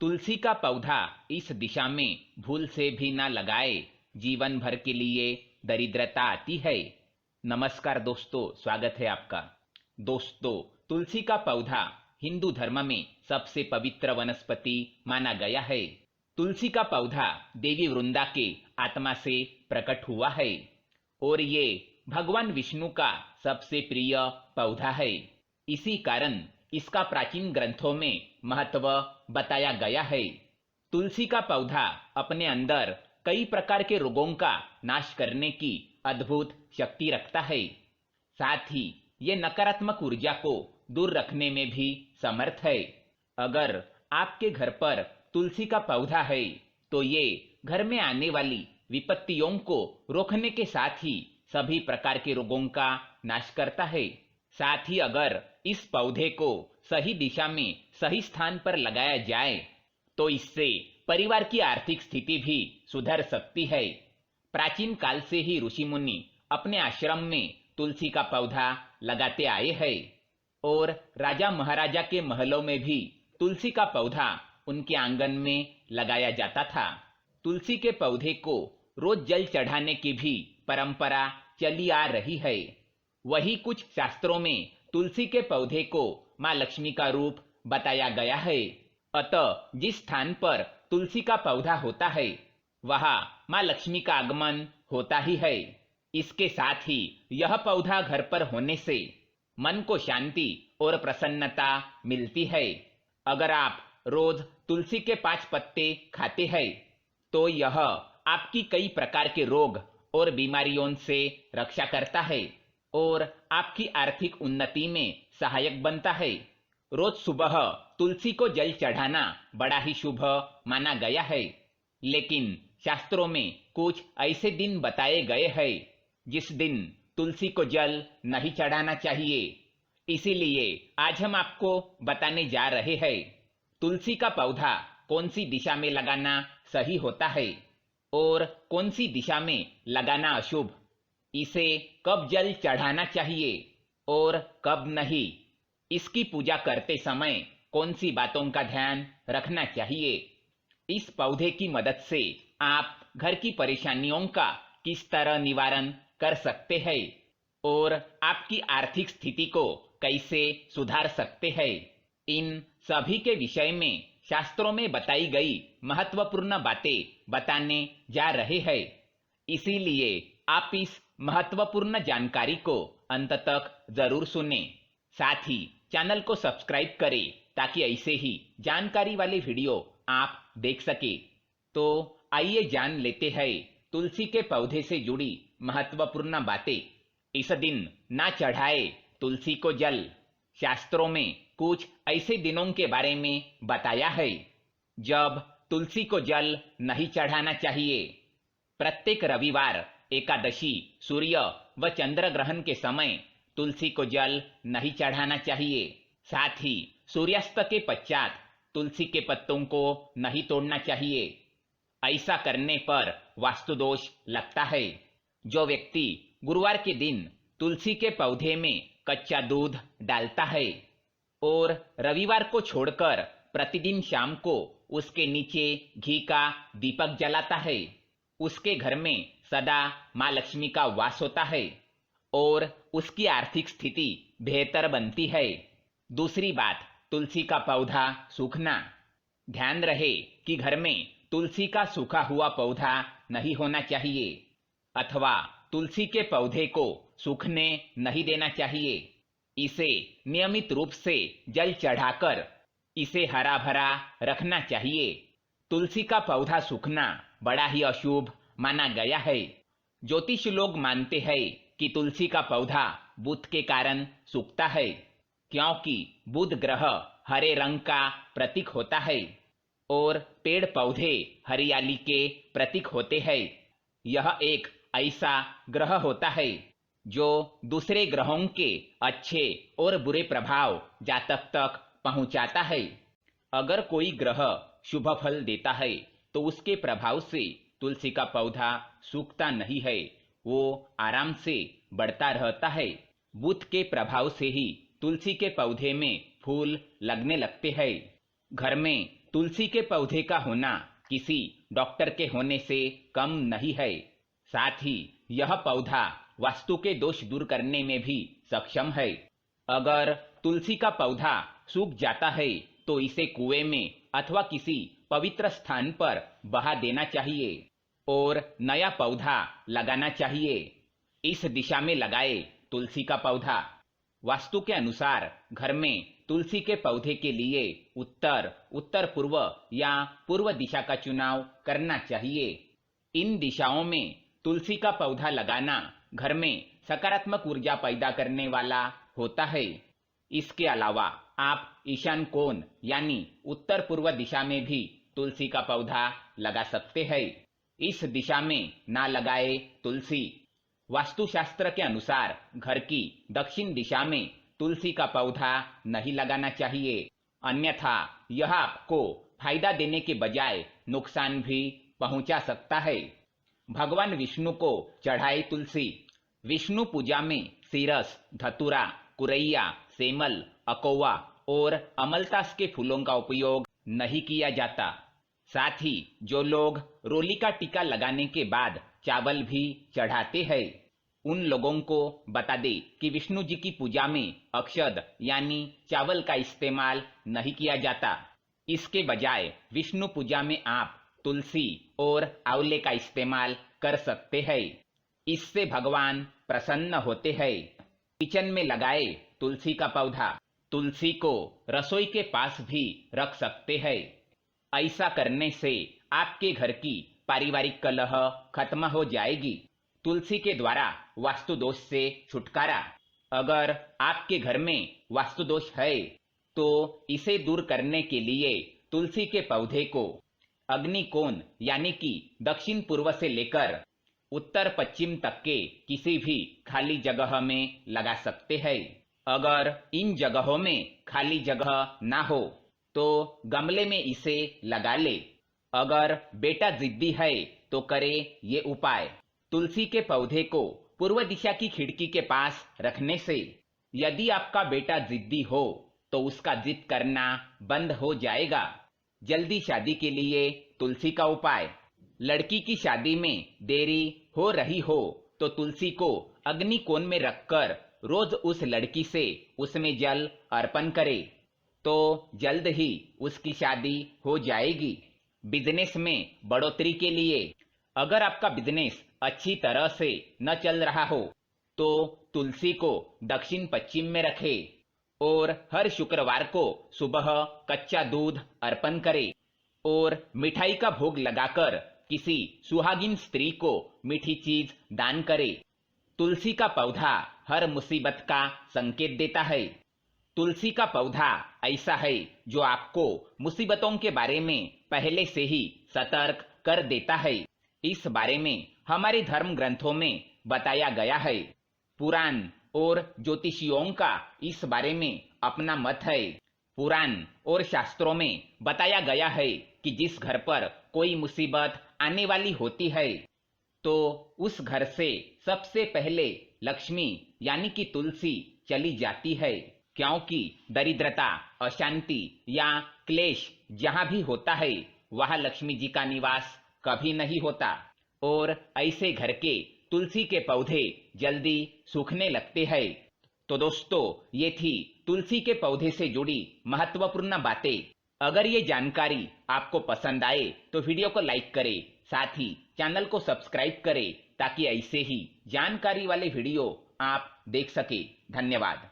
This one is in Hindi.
तुलसी का पौधा इस दिशा में भूल से भी ना लगाए, जीवन भर के लिए दरिद्रता आती है। नमस्कार दोस्तों, स्वागत है आपका। दोस्तों, तुलसी का पौधा हिंदू धर्म में सबसे पवित्र वनस्पति माना गया है। तुलसी का पौधा देवी वृंदा के आत्मा से प्रकट हुआ है और ये भगवान विष्णु का सबसे प्रिय पौधा है। इसी कारण इसका प्राचीन ग्रंथों में महत्व बताया गया है। तुलसी का पौधा अपने अंदर कई प्रकार के रोगों का नाश करने की अद्भुत शक्ति रखता है। साथ ही ये नकारात्मक ऊर्जा को दूर रखने में भी समर्थ है। अगर आपके घर पर तुलसी का पौधा है तो ये घर में आने वाली विपत्तियों को रोकने के साथ ही सभी प्रकार के रोगों का नाश करता है। साथ ही अगर इस पौधे को सही दिशा में सही स्थान पर लगाया जाए तो इससे परिवार की आर्थिक स्थिति भी सुधर सकती है। प्राचीन काल से ही ऋषि मुनि अपने आश्रम में तुलसी का पौधा लगाते आए हैं और राजा महाराजा के महलों में भी तुलसी का पौधा उनके आंगन में लगाया जाता था। तुलसी के पौधे को रोज जल चढ़ाने की भी परंपरा चली आ रही है। वही कुछ शास्त्रों में तुलसी के पौधे को माँ लक्ष्मी का रूप बताया गया है। अतः जिस स्थान पर तुलसी का पौधा होता है वहां माँ लक्ष्मी का आगमन होता ही है। इसके साथ ही यह पौधा घर पर होने से मन को शांति और प्रसन्नता मिलती है। अगर आप रोज तुलसी के 5 पत्ते खाते हैं तो यह आपकी कई प्रकार के रोग और बीमारियों से रक्षा करता है और आपकी आर्थिक उन्नति में सहायक बनता है। रोज सुबह तुलसी को जल चढ़ाना बड़ा ही शुभ माना गया है, लेकिन शास्त्रों में कुछ ऐसे दिन बताए गए हैं जिस दिन तुलसी को जल नहीं चढ़ाना चाहिए। इसीलिए आज हम आपको बताने जा रहे हैं तुलसी का पौधा कौन सी दिशा में लगाना सही होता है और कौन सी दिशा में लगाना अशुभ, इसे कब जल चढ़ाना चाहिए और कब नहीं, इसकी पूजा करते समय कौन सी बातों का ध्यान रखना चाहिए। इस पौधे की मदद से आप घर की परेशानियों का किस तरह निवारण कर सकते हैं और आपकी आर्थिक स्थिति को कैसे सुधार सकते हैं, इन सभी के विषय में शास्त्रों में बताई गई महत्वपूर्ण बातें बताने जा रहे हैं। इसीलिए आप इस महत्वपूर्ण जानकारी को अंत तक जरूर सुने। साथ ही चैनल को सब्सक्राइब करें ताकि ऐसे ही जानकारी वाले वीडियो आप देख सके। तो आइए जान लेते हैं तुलसी के पौधे से जुड़ी महत्वपूर्ण बातें। इस दिन ना चढ़ाए तुलसी को जल। शास्त्रों में कुछ ऐसे दिनों के बारे में बताया है जब तुलसी को जल नहीं चढ़ाना चाहिए। प्रत्येक रविवार, एकादशी, सूर्य व चंद्र ग्रहण के समय तुलसी को जल नहीं चढ़ाना चाहिए। साथ ही सूर्यास्त के पश्चात तुलसी के पत्तों को नहीं तोड़ना चाहिए। ऐसा करने पर वास्तु दोष लगता है। जो व्यक्ति गुरुवार के दिन तुलसी के पौधे में कच्चा दूध डालता है और रविवार को छोड़कर प्रतिदिन शाम को उसके नीचे घी का दीपक जलाता है, उसके घर में सदा माँ लक्ष्मी का वास होता है और उसकी आर्थिक स्थिति बेहतर बनती है। दूसरी बात, तुलसी का पौधा सूखना। ध्यान रहे कि घर में तुलसी का सूखा हुआ पौधा नहीं होना चाहिए अथवा तुलसी के पौधे को सूखने नहीं देना चाहिए। इसे नियमित रूप से जल चढ़ाकर इसे हरा भरा रखना चाहिए। तुलसी का पौधा सूखना बड़ा ही अशुभ माना गया है। ज्योतिष लोग मानते हैं कि तुलसी का पौधा बुध के कारण सूखता है, क्योंकि बुध ग्रह हरे रंग का प्रतीक होता है और पेड़ पौधे हरियाली के प्रतीक होते हैं। यह एक ऐसा ग्रह होता है जो दूसरे ग्रहों के अच्छे और बुरे प्रभाव जातक तक पहुंचाता है। अगर कोई ग्रह शुभ फल देता है तो उसके प्रभाव से तुलसी का पौधा सूखता नहीं है, वो आराम से बढ़ता रहता है। बुध के प्रभाव से ही तुलसी के पौधे में फूल लगने लगते हैं। घर में तुलसी के पौधे का होना किसी डॉक्टर के होने से कम नहीं है। साथ ही यह पौधा वास्तु के दोष दूर करने में भी सक्षम है। अगर तुलसी का पौधा सूख जाता है तो इसे कुएं में अथवा किसी पवित्र स्थान पर बहा देना चाहिए और नया पौधा लगाना चाहिए। इस दिशा में लगाए तुलसी का पौधा। वास्तु के अनुसार घर में तुलसी के पौधे के लिए उत्तर, उत्तर पूर्व या पूर्व दिशा का चुनाव करना चाहिए। इन दिशाओं में तुलसी का पौधा लगाना घर में सकारात्मक ऊर्जा पैदा करने वाला होता है। इसके अलावा आप ईशान कोण यानी उत्तर पूर्व दिशा में भी तुलसी का पौधा लगा सकते हैं। इस दिशा में ना लगाए तुलसी। वास्तुशास्त्र के अनुसार घर की दक्षिण दिशा में तुलसी का पौधा नहीं लगाना चाहिए, अन्यथा यह आपको फायदा देने के बजाय नुकसान भी पहुंचा सकता है। भगवान विष्णु को चढ़ाए तुलसी। विष्णु पूजा में सीरस, धतूरा, कुरैया, सेमल, अकोवा और अमलतास के फूलों का उपयोग नहीं किया जाता। साथ ही जो लोग रोली का टीका लगाने के बाद चावल भी चढ़ाते हैं, उन लोगों को बता दे कि विष्णु जी की पूजा में अक्षत यानी चावल का इस्तेमाल नहीं किया जाता। इसके बजाय विष्णु पूजा में आप तुलसी और आंवले का इस्तेमाल कर सकते हैं। इससे भगवान प्रसन्न होते हैं। किचन में लगाए तुलसी का पौधा। तुलसी को रसोई के पास भी रख सकते हैं। ऐसा करने से आपके घर की पारिवारिक कलह खत्म हो जाएगी। तुलसी के द्वारा वास्तु दोष से छुटकारा। अगर आपके घर में वास्तु दोष है तो इसे दूर करने के लिए तुलसी के पौधे को अग्नि कोण यानी कि दक्षिण पूर्व से लेकर उत्तर पश्चिम तक के किसी भी खाली जगह में लगा सकते हैं। अगर इन जगहों में खाली जगह ना हो तो गमले में इसे लगा ले। अगर बेटा जिद्दी है तो करे ये उपाय। तुलसी के पौधे को पूर्व दिशा की खिड़की के पास रखने से यदि आपका बेटा जिद्दी हो तो उसका जिद करना बंद हो जाएगा। जल्दी शादी के लिए तुलसी का उपाय। लड़की की शादी में देरी हो रही हो तो तुलसी को अग्नि कोण में रखकर रोज उस लड़की से उसमें जल अर्पण करे तो जल्द ही उसकी शादी हो जाएगी। बिजनेस में बढ़ोतरी के लिए अगर आपका बिजनेस अच्छी तरह से न चल रहा हो तो तुलसी को दक्षिण पश्चिम में रखें और हर शुक्रवार को सुबह कच्चा दूध अर्पण करें और मिठाई का भोग लगाकर किसी सुहागिन स्त्री को मीठी चीज दान करे। तुलसी का पौधा हर मुसीबत का संकेत देता है। तुलसी का पौधा ऐसा है जो आपको मुसीबतों के बारे में पहले से ही सतर्क कर देता है। इस बारे में हमारे धर्म ग्रंथों में बताया गया है। पुराण और ज्योतिषियों का इस बारे में अपना मत है। पुराण और शास्त्रों में बताया गया है कि जिस घर पर कोई मुसीबत आने वाली होती है तो उस घर से सबसे पहले लक्ष्मी यानी कि तुलसी चली जाती है, क्योंकि दरिद्रता, अशांति या क्लेश जहाँ भी होता है वहाँ लक्ष्मी जी का निवास कभी नहीं होता और ऐसे घर के तुलसी के पौधे जल्दी सूखने लगते हैं। तो दोस्तों, ये थी तुलसी के पौधे से जुड़ी महत्वपूर्ण बातें। अगर ये जानकारी आपको पसंद आए तो वीडियो को लाइक करें, साथ ही चैनल को सब्सक्राइब करें ताकि ऐसे ही जानकारी वाले वीडियो आप देख सके। धन्यवाद।